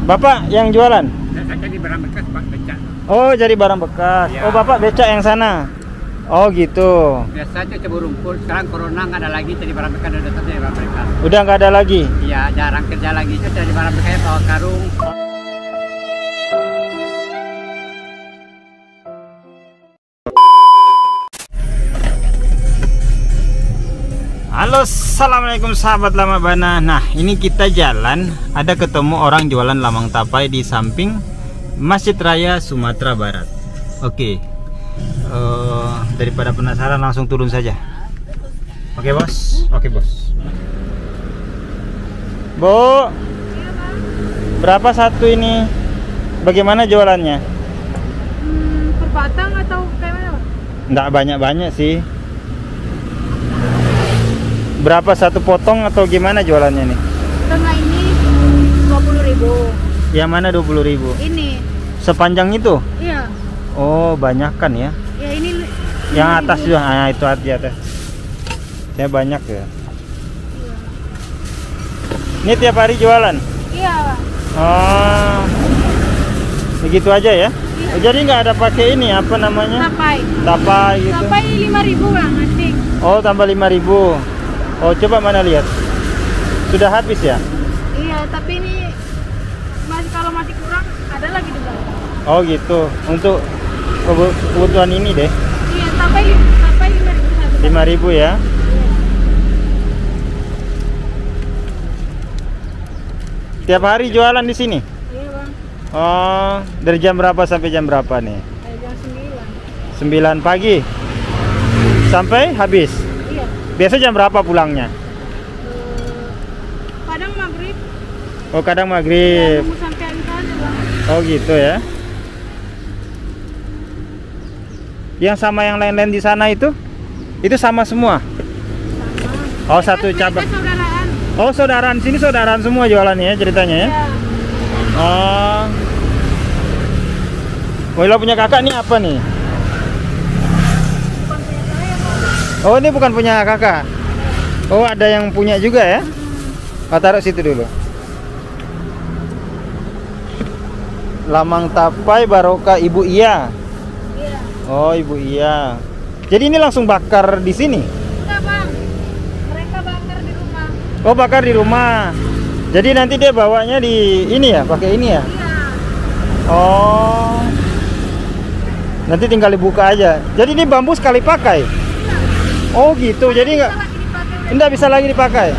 Bapak yang jualan? Saya jadi barang bekas, Pak, becak. Oh, jadi barang bekas. Ya. Oh, Bapak becak yang sana. Oh, gitu. Biasa itu cebur rumput, sekarang corona nggak ada lagi, jadi barang bekas udah tetap jadi barang bekas. Udah nggak ada lagi? Iya, jarang kerja lagi, itu jadi barang bekas bawa karung. Halo, assalamualaikum sahabat lama bana. Nah, ini kita jalan, ada ketemu orang jualan lamang tapai di samping Masjid Raya Sumatera Barat. Oke, daripada penasaran langsung turun saja. Oke bos, oke bos. Bu, berapa satu ini? Bagaimana jualannya? Per batang atau kayak mana, Pak? Nggak banyak-banyak sih. Berapa satu potong atau gimana jualannya nih? Tengah ini 20.000. Yang mana 20.000? Ini. Sepanjang itu? Iya. Oh, banyak kan ya? Ya ini Yang atas juga, nah itu di atas. Saya banyak ya. Iya. Ini tiap hari jualan? Iya, Pak. Oh, begitu aja ya? Iya. Oh, jadi nggak ada pakai ini apa namanya? Tapai. Tapai gitu. Tapai 5.000, Bang, asing. Oh, tambah 5.000. Oh, coba mana lihat. Sudah habis ya? Iya, tapi ini kalau masih kurang ada lagi di belakang. Oh, gitu. Untuk kebutuhan ini deh. Iya, tapai 5.000 satu. 5.000 ya? Tiap hari jualan di sini? Iya, Bang. Oh, dari jam berapa sampai jam berapa nih? Jam 9. 9 pagi sampai habis. Iya. Biasa jam berapa pulangnya? Kadang maghrib. Oh, kadang Ya, maghrib. nunggu sampai habis aja, Bang. Oh, gitu ya. Yang sama yang lain-lain di sana itu sama semua? Sama. Oh, satu Mereka cabang. saudaraan. Oh, saudaraan. Sini saudaraan semua jualannya ya ceritanya ya? Iya. Oh. Wila punya kakak nih apa nih? Bukan punya saya, Bang. Oh, ini bukan punya kakak. Oh, ada yang punya juga ya? Oh, taruh situ dulu. Lamang tapai barokah Ibu Iya. Iya. Oh, Ibu Iya. Jadi ini langsung bakar di sini? Enggak, Bang. Mereka bakar di rumah. Oh, bakar di rumah. Jadi nanti dia bawanya di ini ya, pakai ini ya? Iya. Oh. Nanti tinggal dibuka aja. Jadi ini bambu sekali pakai. Oh, gitu. Jadi enggak bisa lagi dipakai.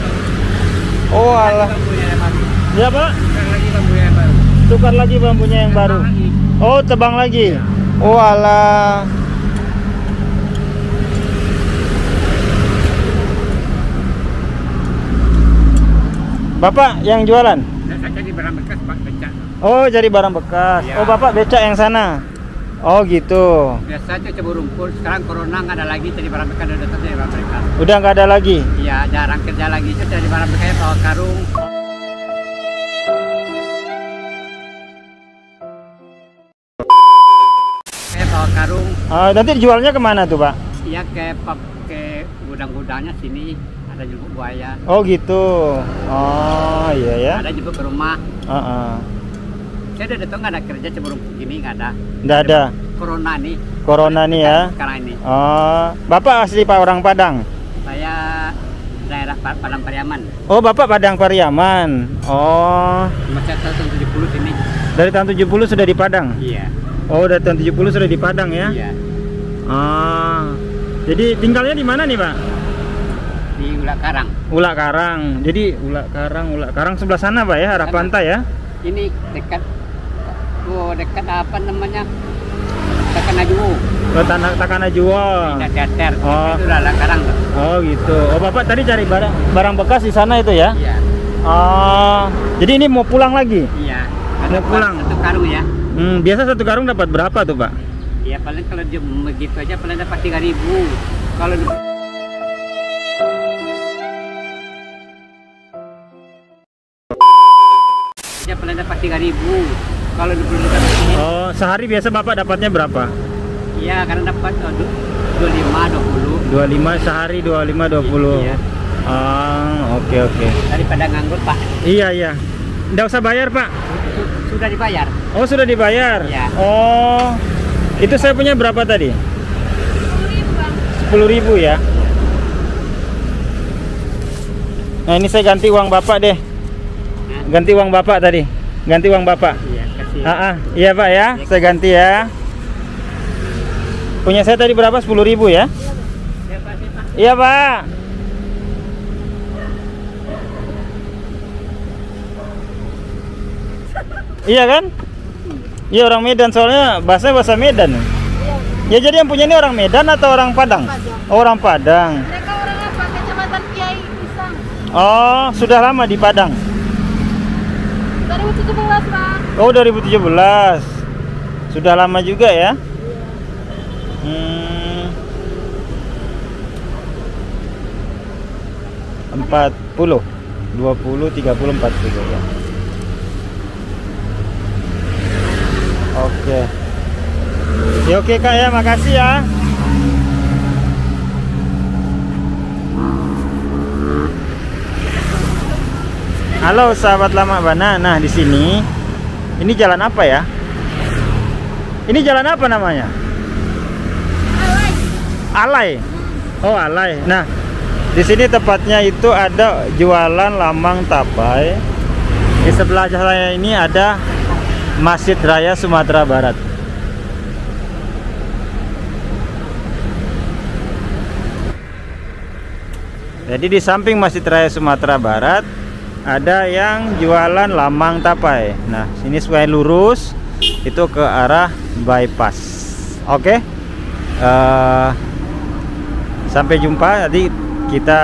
Oh, alah. Bambunya yang baru. Ya, Pak. Sekarang lagi bambunya yang baru. Tukar lagi bambunya yang baru. Lagi. Oh, tebang lagi. Oh, alah. Bapak yang jualan? Saya jadi barang bekas, Pak, becak. Oh, jadi barang bekas. Ya. Oh, Bapak becak yang sana. Oh, gitu. Biasa itu cebur rumput, sekarang corona nggak ada lagi, jadi barang bekas udah tetap jadi barang bekas. Udah nggak ada lagi. Iya, jarang kerja lagi, itu jadi barang bekas bawa karung. Kayak bawa karung, Nanti jualnya kemana tuh, Pak? iya ke gudang-gudangnya sini, ada juga buaya, Oh, gitu. Oh, iya ya. ada juga ke rumah. Heeh. Saya udah datang nggak ada kerja cebur rumput gini, nggak ada. Nggak ada. Corona nih. Corona nih ya. Sekarang ini. Oh, Bapak asli Pak orang Padang. Saya daerah Padang Pariaman. Oh, Bapak Padang Pariaman. Oh, Masih tahun 70 sini. dari tahun 70 sudah di Padang. Iya. Oh, dari tahun 70 sudah di Padang ya. Iya. Ah. Jadi tinggalnya di mana nih, Pak? Di Ulak Karang. Ulak Karang. Jadi Ulak Karang sebelah sana, Pak ya, arah Sana. pantai ya. Ini dekat dekat apa namanya? Takanajuwo. Ke tanah Takanajuwo. Tidak teater. Oh. Itu Ulak Karang. Oh, gitu. Oh, Bapak tadi cari barang bekas di sana itu ya? Iya. Oh. Jadi ini mau pulang lagi? Iya. Mau pulang? Satu karung ya. Biasa satu karung dapat berapa tuh, Pak? Iya, paling kalau dia begitu aja paling dapat 3.000. Kalau ya paling dapat 3.000. Kalau 20 ini. Oh, sehari biasa Bapak dapatnya berapa? Iya, karena dapat 25, 20. 25 sehari, 25, 20. Iya. Oke. Daripada nganggur, Pak. Iya. Nggak usah bayar, Pak. Sudah dibayar. Oh, sudah dibayar? Iya. Oh, itu saya punya berapa tadi? 10.000 Bang. 10.000 ya. Nah, ini saya ganti uang Bapak deh. Ganti uang Bapak tadi. Ganti uang Bapak. Iya, kasih. Iya Pak ya, saya ganti ya. Punya saya tadi berapa? 10.000 ya? Siapa sih, Pak? Iya Pak. Iya kan? Iya orang Medan, soalnya bahasa Medan. Ya jadi yang punya ini orang Medan atau orang Padang? Padang. Oh, orang Padang. Mereka orang apa? Kecamatan Kiai Pisang. Oh, sudah lama di Padang. 2017 Bang. Oh, 2017. Sudah lama juga ya? 40, 20, 30, 40 ya. Oke. Ya oke Kak ya, makasih ya. Halo sahabat lama Bana. Nah, di sini ini jalan apa ya? Ini jalan apa namanya? Alay. Alay. Oh, Alay. Nah, di sini tepatnya itu ada jualan lamang tapai. Di sebelah saya ini ada Masjid Raya Sumatera Barat. Jadi di samping Masjid Raya Sumatera Barat ada yang jualan lamang tapai. Nah, sini supaya lurus itu ke arah bypass. Oke. Sampai jumpa. Nanti kita